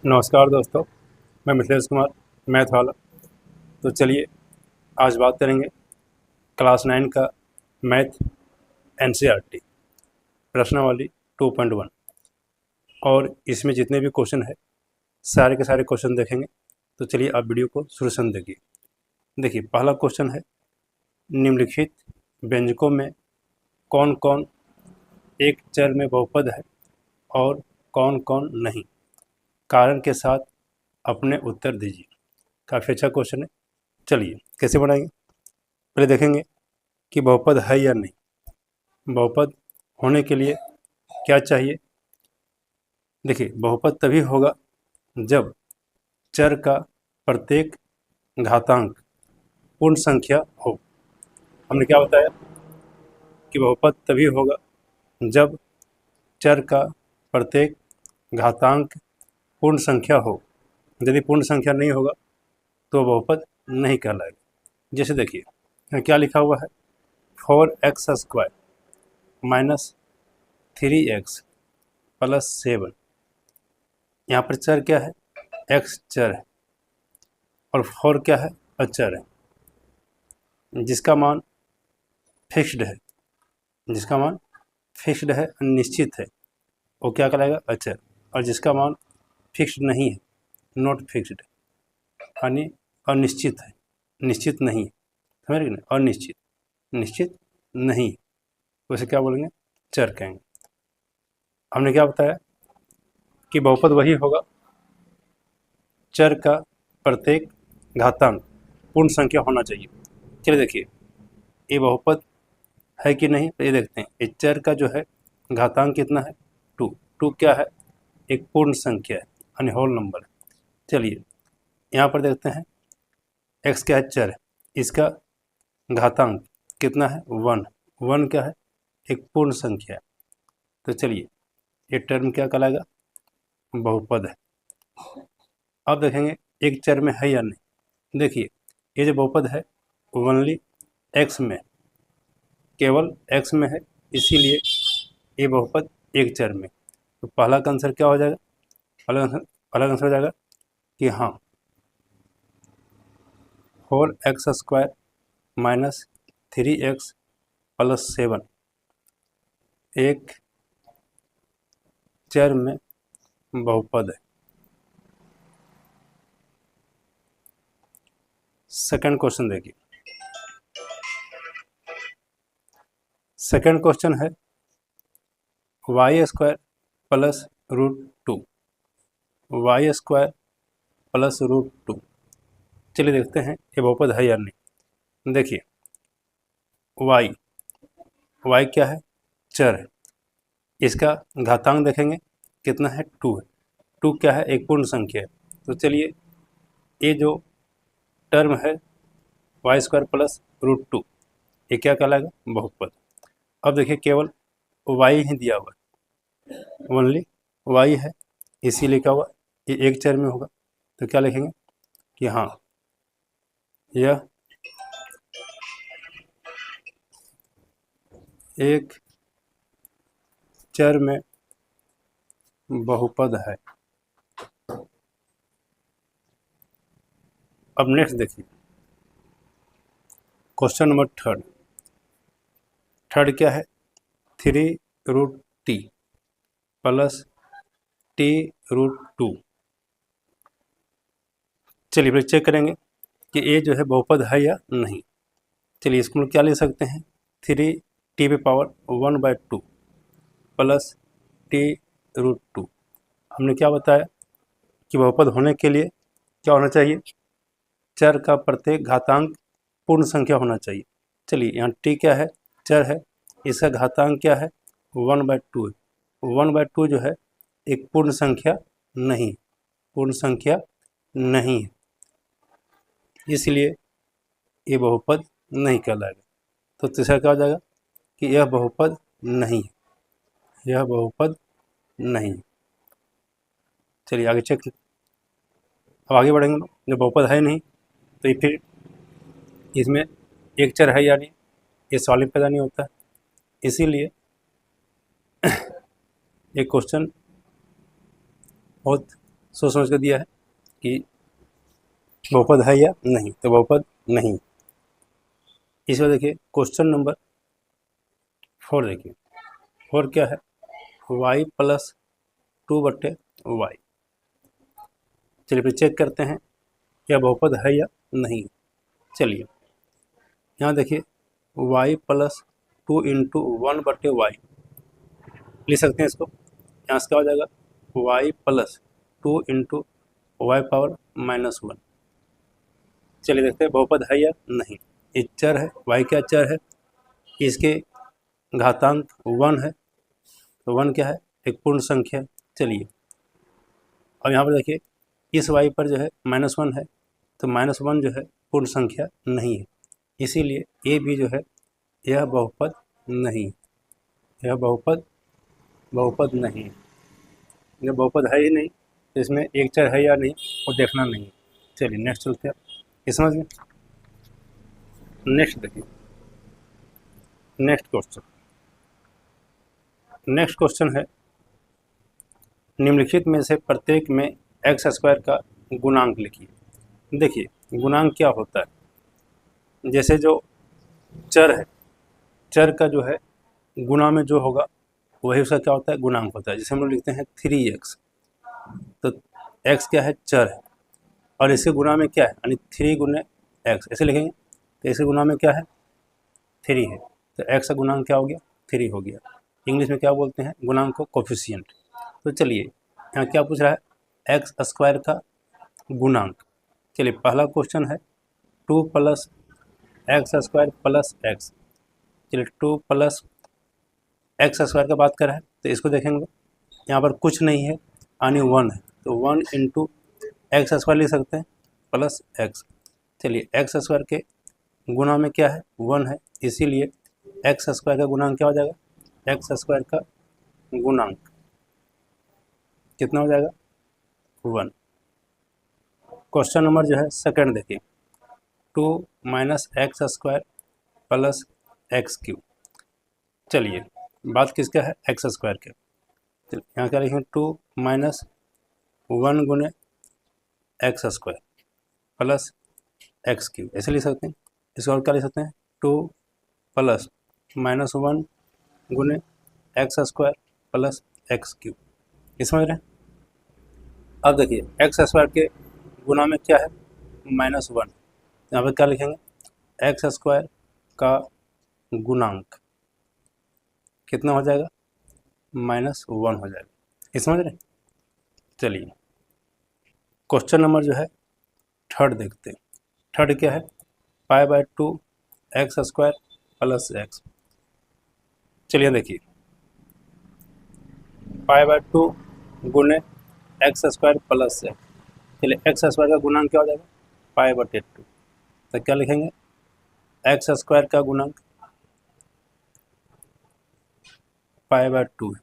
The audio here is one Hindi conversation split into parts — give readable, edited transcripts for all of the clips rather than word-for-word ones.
नमस्कार दोस्तों, मैं मिथिलेश कुमार, मैथ वाला। तो चलिए आज बात करेंगे क्लास 9 का मैथ एनसीईआरटी प्रश्नावली 2.1 और इसमें जितने भी क्वेश्चन है सारे के सारे क्वेश्चन देखेंगे। तो चलिए आप वीडियो को शुरू से देखिए। देखिए पहला क्वेश्चन है, निम्नलिखित व्यंजकों में कौन कौन एक चर में बहुपद है और कौन कौन नहीं, कारण के साथ अपने उत्तर दीजिए। काफ़ी अच्छा क्वेश्चन है। चलिए कैसे बनाएंगे, पहले देखेंगे कि बहुपद है या नहीं। बहुपद होने के लिए क्या चाहिए। देखिए बहुपद तभी होगा जब चर का प्रत्येक घातांक पूर्ण संख्या हो। हमने क्या बताया कि बहुपद तभी होगा जब चर का प्रत्येक घातांक पूर्ण संख्या हो। यदि पूर्ण संख्या नहीं होगा तो बहुपद नहीं कहलाएगा। जैसे देखिए यहाँ क्या लिखा हुआ है, 4x² माइनस 3x प्लस 7। यहाँ पर चर क्या है, x चर है और 4 क्या है, अचर है, जिसका मान फिक्स्ड है, जिसका मान फिक्स्ड है, निश्चित है, वो क्या कहलाएगा, अचर। और जिसका मान फिक्स्ड नहीं है, नॉट फिक्स्ड, यानी अनिश्चित है, निश्चित नहीं है, समझ रहे ना, अनिश्चित, निश्चित नहीं, उसे क्या बोलेंगे, चर कहेंगे। हमने क्या बताया कि बहुपद वही होगा चर का प्रत्येक घातांक पूर्ण संख्या होना चाहिए। चलिए देखिए ये बहुपद है कि नहीं, तो ये देखते हैं। इस चर का जो है घातांक कितना है, 2। 2 क्या है, एक पूर्ण संख्या है, यानी होल नंबर है। चलिए यहाँ पर देखते हैं, x क्या है, चर है, इसका घातांक कितना है, 1। 1 क्या है, एक पूर्ण संख्या है। तो चलिए ये टर्म क्या कहलाएगा, बहुपद है। अब देखेंगे एक चर में है या नहीं। देखिए ये जो बहुपद है ओनली x में, केवल x में है, इसीलिए ये बहुपद एक चर में। तो पहला का आंसर क्या हो जाएगा, पहला आंसर हो जाएगा कि हाँ 4x² माइनस 3x प्लस 7 एक चर में बहुपद है। सेकंड क्वेश्चन देखिए, सेकंड क्वेश्चन है y² प्लस √2, y² प्लस √2। चलिए देखते हैं ये बहुपद है या नहीं। देखिए y क्या है, चर है, इसका घातांक देखेंगे कितना है, 2 है। 2 क्या है, एक पूर्ण संख्या है। तो चलिए ये जो टर्म है y² प्लस √2, ये क्या कहलाएगा, बहुपद। अब देखिए केवल y ही दिया हुआ है, ओनली y है, इसीलिए क्या हुआ, ये एक चर में होगा। तो क्या लिखेंगे कि हाँ यह एक चर में बहुपद है। अब नेक्स्ट देखिए क्वेश्चन नंबर थर्ड क्या है, 3√t प्लस t√2। चलिए फिर चेक करेंगे कि ये जो है बहुपद है या नहीं। चलिए इसको क्या ले सकते हैं, 3t⁻1/2 प्लस t√2। हमने क्या बताया कि बहुपद होने के लिए क्या होना चाहिए, चर का प्रत्येक घातांक पूर्ण संख्या होना चाहिए। चलिए यहाँ t क्या है, चर है, इसका घातांक क्या है, 1/2 है। 1/2 जो है एक पूर्ण संख्या नहीं, पूर्ण संख्या नहीं है, इसलिए ये बहुपद नहीं कहलाएगा। तो तीसरा क्या हो जाएगा कि यह बहुपद नहीं है, यह बहुपद नहीं है। चलिए आगे चेक, अब आगे बढ़ेंगे। जब बहुपद है नहीं तो ये फिर इसमें एक चर है या नहीं, ये सवाल पैदा नहीं होता है। इसीलिए एक क्वेश्चन बहुत सोच समझ कर दिया है कि बहुपद है या नहीं, तो बहुपद नहीं। इस बार देखिए क्वेश्चन नंबर 4 देखिए, 4 क्या है, y प्लस 2/y। चलिए फिर चेक करते हैं यह बहुपद है या नहीं। चलिए यहाँ देखिए y प्लस 2 इंटू 1/y लिख सकते हैं इसको। यहाँ से क्या हो जाएगा, y plus 2 into y power -1। चलिए देखते हैं बहुपद है या नहीं। ये चर है, y क्या चर है, इसके घातांक 1 है, तो 1 क्या है, एक पूर्ण संख्या। चलिए अब यहाँ पर देखिए इस y पर जो है -1 है, तो -1 जो है पूर्ण संख्या नहीं है, इसीलिए ये भी जो है यह बहुपद नहीं, यह बहुपद नहीं। यह बहुपद है ही नहीं, तो इसमें एक चर है या नहीं वो देखना नहीं। चलिए नेक्स्ट चलते हैं, ये समझ गए। नेक्स्ट देखिए, नेक्स्ट क्वेश्चन है, निम्नलिखित में से प्रत्येक में एक्स स्क्वायर का गुणांक लिखिए। देखिए गुणांक क्या होता है, जैसे जो चर है, चर का जो है गुणा में जो होगा वही उसका क्या होता है, गुणांक होता है। जैसे हम लोग लिखते हैं 3x, तो x क्या है, चर है, और इसके गुणा में क्या है, यानी 3 गुने x ऐसे लिखेंगे, तो इसके गुणा में क्या है, 3 है, तो x का गुणांक क्या हो गया, 3 हो गया। इंग्लिश में क्या बोलते हैं गुणांक को, कोफिशिएंट। तो चलिए यहाँ क्या पूछ रहा है, एक्स स्क्वायर का गुणांक। चलिए पहला क्वेश्चन है 2 plus x square plus x. चलिए 2 प्लस एक्स स्क्वायर का बात कर रहा है, तो इसको देखेंगे यहाँ पर कुछ नहीं है यानी 1 है, तो 1 इंटू एक्स स्क्वायर लिख सकते हैं प्लस एक्स। चलिए एक्स स्क्वायर के गुणा में क्या है, 1 है, इसीलिए एक्स स्क्वायर का गुणांक क्या हो जाएगा, एक्स स्क्वायर का गुणांक कितना हो जाएगा, 1। क्वेश्चन नंबर जो है सेकंड देखिए, 2 minus x square plus x cube. चलिए बात किसका है, एक्स स्क्वायर के। चलिए यहाँ क्या लिखेंगे, 2 माइनस 1 गुने x square plus x cube ऐसे लिख सकते हैं। इसको और क्या लिख सकते हैं, 2 प्लस -1 गुने x square plus x cube. ये समझ रहे हैं। अब देखिए एक्स स्क्वायर के गुणा में क्या है, -1, यहाँ पर क्या लिखेंगे, एक्स स्क्वायर का गुणांक कितना हो जाएगा, -1 हो जाएगा। ये समझ रहे हैं। चलिए क्वेश्चन नंबर जो है थर्ड देखते हैं। थर्ड क्या है, π/2 एक्स स्क्वायर प्लस एक्स। चलिए देखिए π/2 गुने एक्स स्क्वायर प्लस एक्स। चलिए एक्स स्क्वायर का गुणांक क्या हो जाएगा, π/2, तो क्या लिखेंगे, एक्स स्क्वायर का गुणांक π/2 है।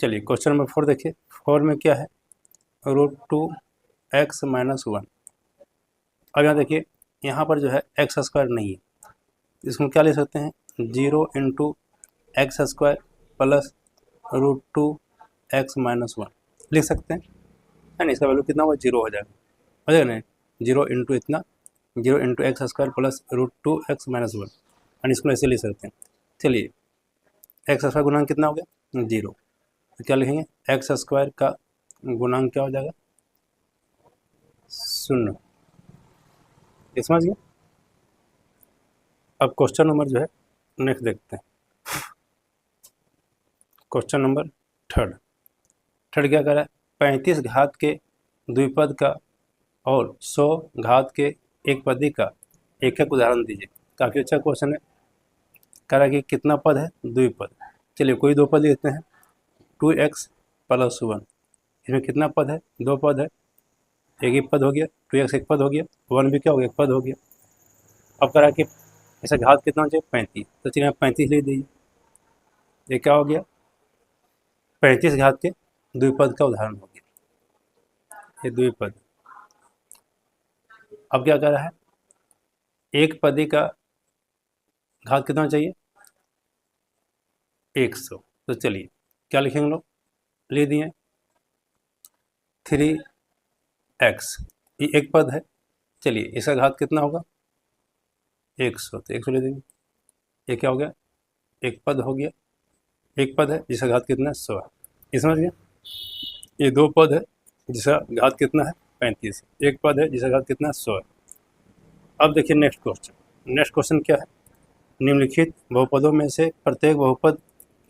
चलिए क्वेश्चन नंबर 4 देखिए, 4 में क्या है, √2x - 1। अब यहाँ देखिए यहाँ पर जो है एक्स स्क्वायर नहीं है, इसमें क्या ले सकते हैं, 0 into x square plus √2x - 1 लिख सकते हैं, है ना। इसका वैल्यू कितना होगा, 0 हो जाएगा, हो जाएगा ना, 0 इंटू इतना, 0 into x square plus √2x - 1, और इसको ऐसे लिख सकते हैं। चलिए एक्स स्क्वायर गुणांक कितना हो गया, 0, तो क्या लिखेंगे, एक्स स्क्वायर का गुणांक क्या हो जाएगा, 0। ये समझ गए। अब क्वेश्चन नंबर जो है नेक्स्ट देखते हैं। क्वेश्चन नंबर थर्ड क्या कर रहा है, 35 घात के द्विपद का और 100 घात के एक पदी का एक एक उदाहरण दीजिए। काफ़ी अच्छा क्वेश्चन है। कह रहा है कि कितना पद है, द्विपद। चलिए कोई दो पद लेते हैं, 2x + 1। इसमें कितना पद है, 2 पद है, एक ही पद हो गया, 2x एक पद हो गया, 1 भी क्या हो गया, एक पद हो गया। अब कह रहा है कि ऐसा घात कितना हो जाए, 35, तो चलिए आप 35 ले दीजिए। ये क्या हो गया, 35 घात के द्विपद का उदाहरण हो गया, ये द्विपद। अब क्या कर रहा है, एक पदी का घात कितना चाहिए, 100। तो चलिए क्या लिखेंगे लोग, ले दिए 3x, ये एक पद है। चलिए इसका घात कितना होगा 100, तो 100 ले देंगे। ये क्या हो गया, एक पद हो गया, एक पद है जिसका घात कितना है 100 है। ये समझ गया। ये दो पद है जिसका घात कितना है 35, एक पद है जिसका घात कितना है 100 है। अब देखिए नेक्स्ट क्वेश्चन। नेक्स्ट क्वेश्चन क्या है, निम्नलिखित बहुपदों में से प्रत्येक बहुपद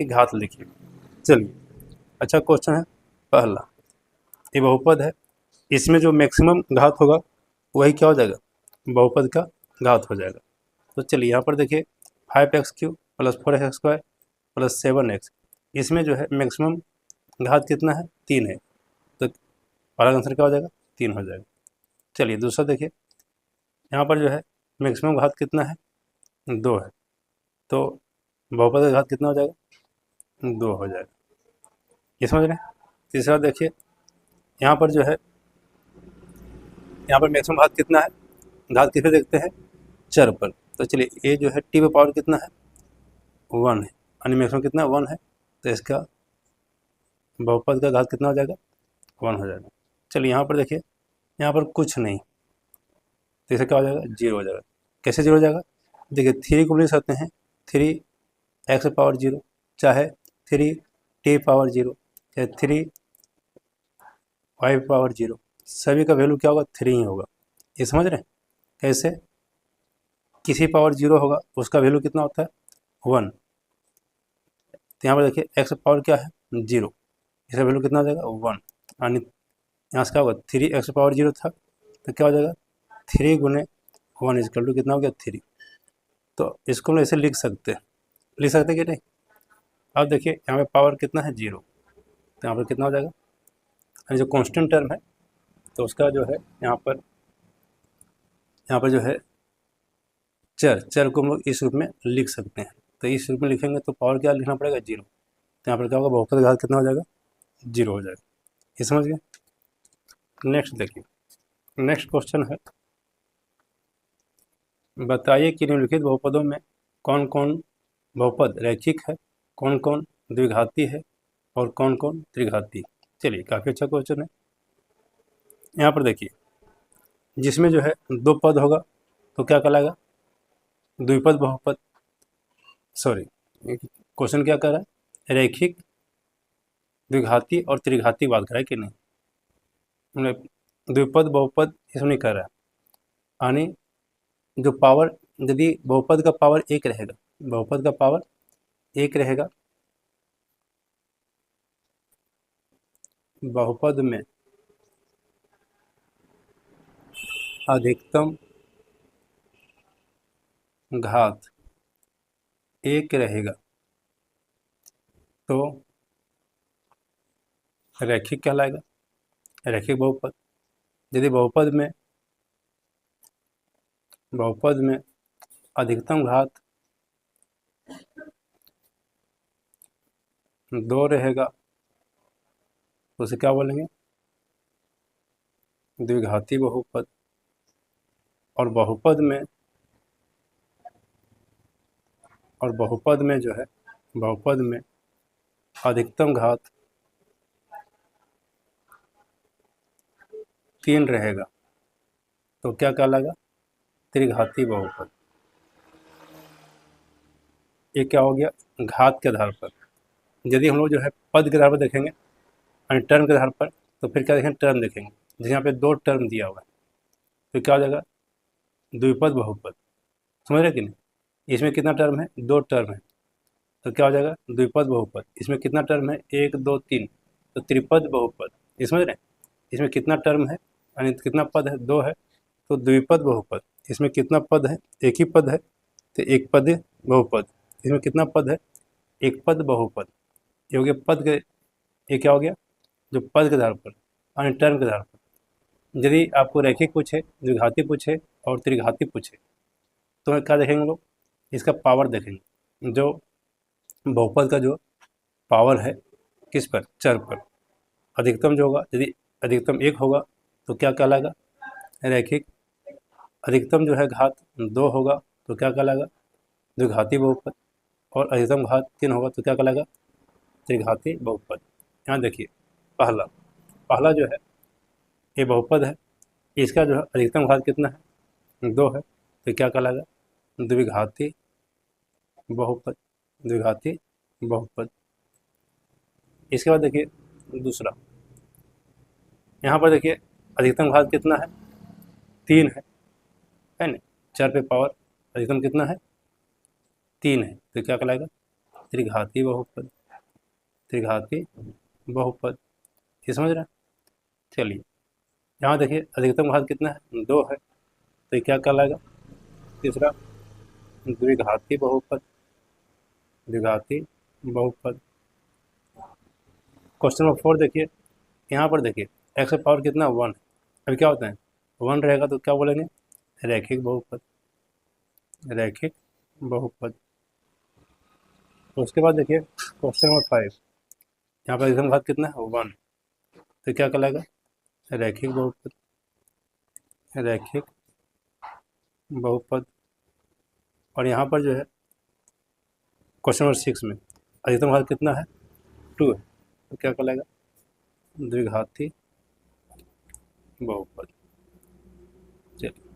की घात लिखिए। चलिए अच्छा क्वेश्चन है। पहला, ये बहुपद है, इसमें जो मैक्सिमम घात होगा वही क्या हो जाएगा, बहुपद का घात हो जाएगा। तो चलिए यहाँ पर देखिए 5x³ + 4x² + 7x, इसमें जो है मैक्सिमम घात कितना है 3 है, तो हमारा आंसर क्या हो जाएगा 3 हो जाएगा। चलिए दूसरा देखिए, यहाँ पर जो है मैक्सिमम घात कितना है 2 है, तो बहुपद का घात कितना हो जाएगा 2 हो जाएगा। ये समझ रहे हैं। तीसरा देखिए, यहाँ पर जो है, यहाँ पर मैक्सिमम घात कितना है, घात किसे देखते हैं चर पर। तो चलिए ये जो है t पे पावर कितना है 1 है, यानी मैक्सिमम कितना 1 है, तो इसका बहुपद का घात कितना हो जाएगा 1 हो जाएगा। चलिए यहाँ पर देखिए, यहाँ पर कुछ नहीं, तो इसे क्या हो जाएगा 0 हो जाएगा। कैसे 0 हो जाएगा, देखिए 3 को लिख सकते हैं 3x⁻0, चाहे 3t⁻0, चाहे 3y⁻0, सभी का वैल्यू क्या होगा 3 ही होगा। ये समझ रहे हैं कैसे, किसी पावर 0 होगा उसका वैल्यू कितना होता है 1। तो यहाँ पर देखिए x पावर क्या है 0, इसका वैल्यू कितना हो जाएगा 1, यानी यहाँ से क्या होगा 3x⁻0 था, तो क्या हो जाएगा 3 × 1 = कितना हो गया 3। तो इसको हम ऐसे लिख सकते हैं कि नहीं। अब देखिए यहाँ पे पावर कितना है 0, तो यहाँ पर कितना हो जाएगा, यानी जो कांस्टेंट टर्म है तो उसका जो है यहाँ पर जो है चर को हम लोग इस रूप में लिख सकते हैं। तो इस रूप में लिखेंगे तो पावर क्या लिखना पड़ेगा 0, तो यहाँ पर क्या होगा बहुपद का घात कितना हो जाएगा 0 हो जाएगा। ये समझ गए। नेक्स्ट देखिए, नेक्स्ट क्वेश्चन है, बताइए कि निम्नलिखित बहुपदों में कौन कौन बहुपद रैखिक है, कौन कौन द्विघाती है और कौन कौन त्रिघाती। चलिए काफ़ी अच्छा क्वेश्चन है। यहाँ पर देखिए, जिसमें जो है 2 पद होगा तो क्या कहलाएगा द्विपद बहुपद। सॉरी, क्वेश्चन क्या कर रहा है, रैखिक, द्विघाती और त्रिघाती बात कर रहा है कि नहीं, द्विपद बहुपद इसमें नहीं कर रहा है। यानी जो पावर, यदि बहुपद का पावर 1 रहेगा, बहुपद का पावर 1 रहेगा, बहुपद में अधिकतम घात 1 रहेगा तो रैखिक कहलाएगा, रैखिक बहुपद। यदि बहुपद में अधिकतम घात 2 रहेगा तो उसे क्या बोलेंगे द्विघाती बहुपद। और बहुपद में जो है, बहुपद में अधिकतम घात 3 रहेगा तो क्या कहलाएगा त्रिघाती बहुपद। ये क्या हो गया घात के आधार पर। यदि हम लोग जो है पद के आधार पर देखेंगे, यानी टर्म के आधार पर, तो फिर क्या देखेंगे टर्म देखेंगे। जैसे यहाँ पे 2 टर्म दिया हुआ है तो क्या हो जाएगा द्विपद बहुपद। समझ रहे कि नहीं, इसमें कितना टर्म है 2 टर्म है, तो क्या हो जाएगा द्विपद बहुपद। इसमें कितना टर्म है 1 2 3, तो त्रिपद बहुपद। ये समझ रहे हैं, इसमें कितना टर्म है यानी कितना पद है 2 है, तो द्विपद बहुपद। इसमें कितना पद है, एक ही पद है, तो एक पद बहुपद। इसमें कितना पद है, एक पद बहुपद। ये हो गया पद के, ये क्या हो गया जो पद के आधार पर यानी टर्म के आधार पर। यदि आपको रैखिक पूछे, द्विघाती पूछे और त्रिघाती पूछे तो क्या देखेंगे लोग, इसका पावर देखेंगे। जो बहुपद का जो पावर है किस पर, चर पर, अधिकतम जो होगा, यदि अधिकतम 1 होगा तो क्या कहलाएगा रैखिक। अधिकतम जो है घात 2 होगा तो क्या कहलाएगा द्विघाती बहुपद। और अधिकतम घात 3 होगा तो क्या कहलाएगा त्रिघाती बहुपद। यहाँ देखिए पहला जो है ये बहुपद है, इसका जो है अधिकतम घात कितना है, 2 है, तो क्या कहलाएगा, द्विघाती बहुपद, द्विघाती बहुपद। इसके बाद देखिए दूसरा, यहाँ पर देखिए अधिकतम घात कितना है, 3 है ना, 4 पे पावर अधिकतम कितना है, 3 है, तो क्या कहलाएगा, त्रिघाती बहुपद, त्रिघाती बहुपद। ये समझ रहे हैं। चलिए यहाँ देखिए अधिकतम घात कितना है, 2 है, तो ये क्या कहलाएगा, तीसरा द्विघाती बहुपद, द्विघाती बहुपद। क्वेश्चन नंबर 4 देखिए, यहाँ पर देखिए एक्स का पावर कितना, 1 है। अभी क्या होता है, 1 रहेगा तो क्या बोलेंगे, रैखिक बहुपद, रैखिक बहुपद। तो उसके बाद देखिए क्वेश्चन नंबर 5, यहाँ पर अधिकतम घात कितना है, 1, तो क्या कहलाएगा, रैखिक बहुपद, रैखिक बहुपद। और यहाँ पर जो है क्वेश्चन नंबर 6 में अधिकतम घात कितना है, 2 है, तो क्या कहलाएगा, द्विघाती बहुपद। चलिए